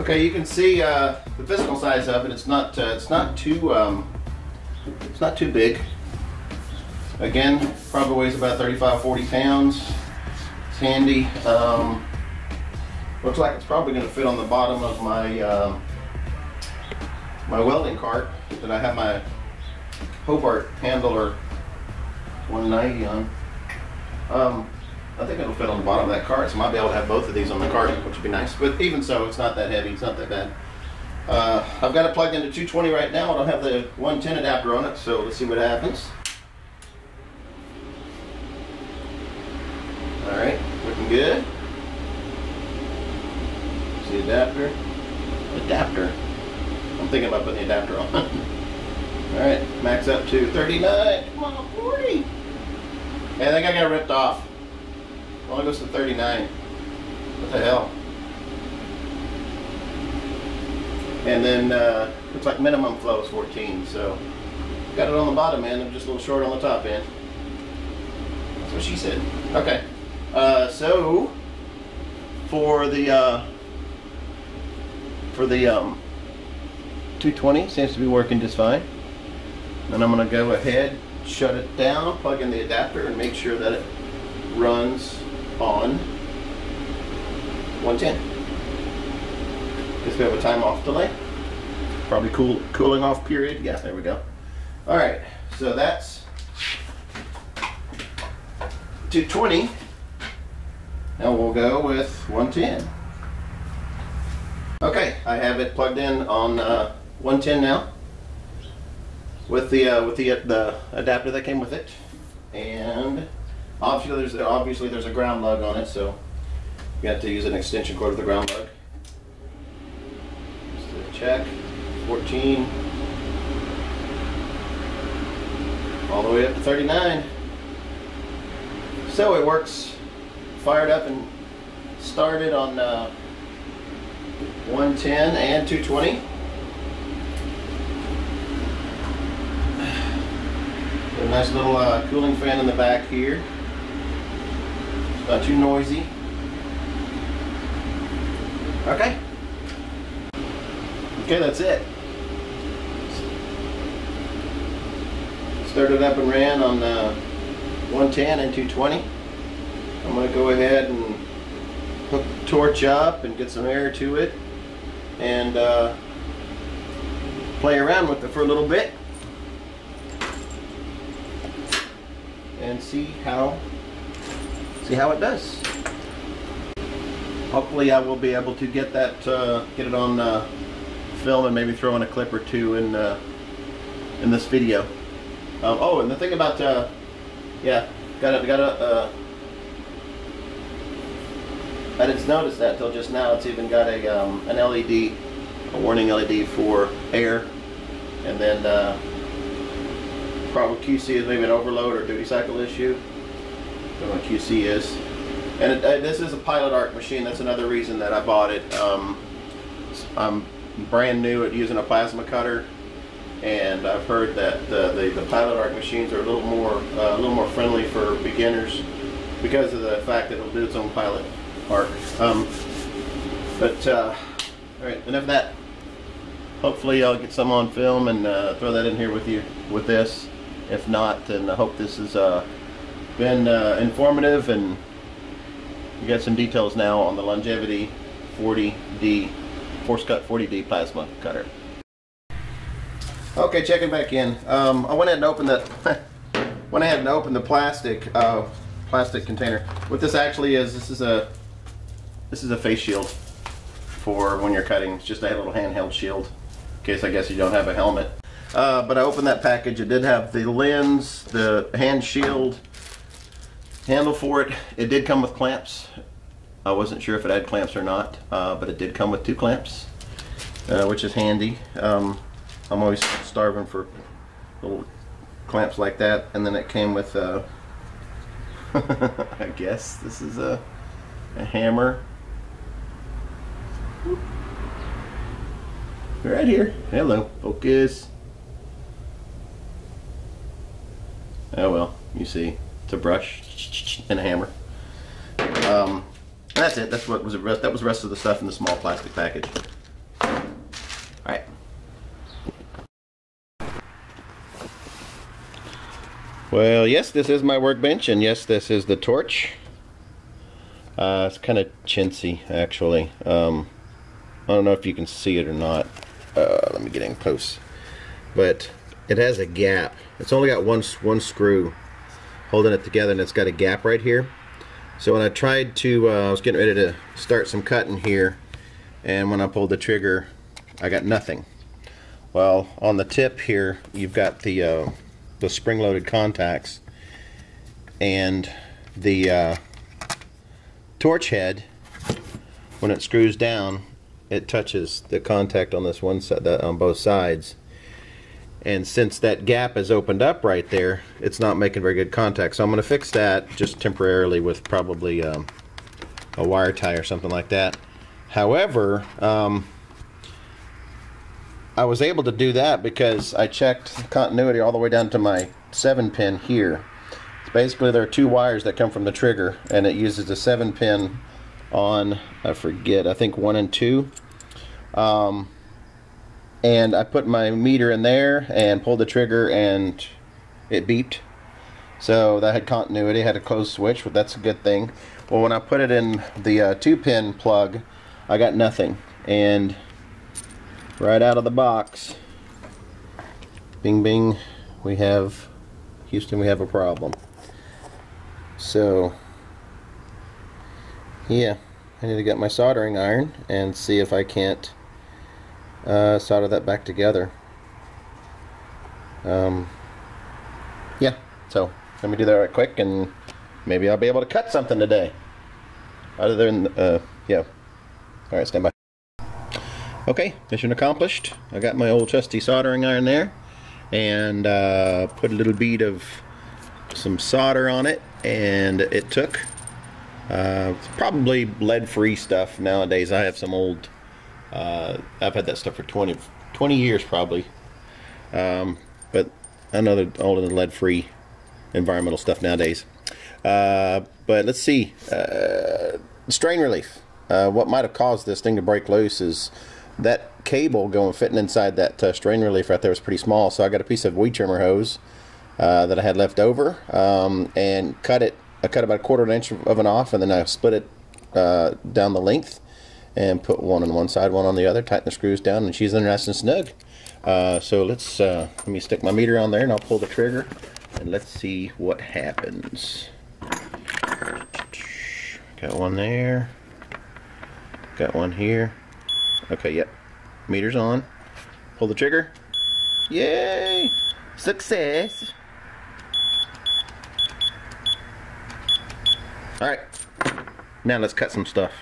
Okay, you can see the physical size of it. It's not too big. Again, probably weighs about 35-40 pounds. It's handy. Looks like it's probably going to fit on the bottom of my my welding cart that I have my Hobart handler 190 on. I think it'll fit on the bottom of that cart, so I might be able to have both of these on the cart, which would be nice. But even so, it's not that heavy. It's not that bad. I've got it plugged into 220 right now. I don't have the 110 adapter on it, so let's see what happens. All right, looking good. See adapter. I'm thinking about putting the adapter on. All right, max up to 39. Come on, 40. Hey, I think I got ripped off. It only goes to 39. What the hell? And then looks like minimum flow is 14. So got it on the bottom end. I'm just a little short on the top end. That's what she said. Okay. So for the 220 seems to be working just fine. And I'm going to go ahead, shut it down, plug in the adapter, and make sure that it runs on 110. Guess we have a time off delay. Probably cooling off period. Yeah, there we go. All right, so that's 220. Now we'll go with 110. Okay, I have it plugged in on 110 now with the adapter that came with it, and obviously there's a ground lug on it, so you have to use an extension cord with the ground lug. Just to check, 14, all the way up to 39. So it works, fired up and started on 110 and 220. A nice little cooling fan in the back here. It's not too noisy. Okay. Okay, that's it. Started up and ran on 110 and 220. I'm going to go ahead and hook the torch up and get some air to it and play around with it for a little bit and see how it does. Hopefully I will be able to get that get it on film and maybe throw in a clip or two in this video. Oh, and the thing about yeah, I didn't notice that till just now. It's even got an LED, a warning LED for air, and then probably QC is maybe an overload or duty cycle issue. I don't know what QC is. And this is a Pilot Arc machine. That's another reason that I bought it. I'm brand new at using a plasma cutter, and I've heard that the Pilot Arc machines are a little more friendly for beginners because of the fact that it'll do its own pilot arc. All right, enough of that. Hopefully I'll get some on film and throw that in here with you with this. If not, then I hope this has been informative, and you got some details now on the Longevity 40D, Forcecut 40D plasma cutter. Okay, checking back in. I went ahead and opened the plastic container. What this actually is, this is a face shield for when you're cutting. It's just a little handheld shield in case I guess you don't have a helmet. But I opened that package. It did have the lens, the hand shield, handle for it. It did come with clamps. I wasn't sure if it had clamps or not, but it did come with 2 clamps, which is handy. I'm always starving for little clamps like that. And then it came with I guess this is a hammer right here. Hello, focus. Oh well, you see, it's a brush and a hammer. That's it. That's what was it. That was the rest of the stuff in the small plastic package. Well, yes, this is my workbench, and yes, this is the torch. It's kind of chintzy, actually. I don't know if you can see it or not. Let me get in close. But it has a gap. It's only got one screw holding it together, and it's got a gap right here. So when I tried to, I was getting ready to start some cutting here, and when I pulled the trigger, I got nothing. Well, on the tip here, you've got the spring-loaded contacts, and the torch head, when it screws down, it touches the contact on this one side, on both sides. And since that gap is opened up right there, it's not making very good contact. So I'm going to fix that just temporarily with probably a wire tie or something like that. However, I was able to do that because I checked continuity all the way down to my 7-pin here. Basically, there are 2 wires that come from the trigger, and it uses a 7-pin on, I forget, I think 1 and 2. And I put my meter in there and pulled the trigger, and it beeped. So that had continuity, had a closed switch, but that's a good thing. Well, when I put it in the 2-pin plug, I got nothing. And right out of the box, bing bing, we have, Houston, we have a problem. So yeah, I need to get my soldering iron and see if I can't solder that back together. Yeah, so let me do that right quick, and maybe I'll be able to cut something today. Other than, yeah. Alright, stand by. Okay, mission accomplished. I got my old trusty soldering iron there, and put a little bead of some solder on it, and it took. It's probably lead-free stuff nowadays. I have some old, I've had that stuff for 20 years probably, but I know they're older than lead-free environmental stuff nowadays. But let's see, strain relief. What might have caused this thing to break loose is that cable fitting inside that strain relief right there was pretty small, so I got a piece of weed trimmer hose that I had left over, and cut it. I cut about 1/4 inch of it off, and then I split it down the length and put one on one side, one on the other, tighten the screws down, and she's in nice and snug. So let's let me stick my meter on there, and I'll pull the trigger, and let's see what happens. Got one there, got one here. Okay, yep, meter's on. Pull the trigger. Yay! Success! Alright, now let's cut some stuff.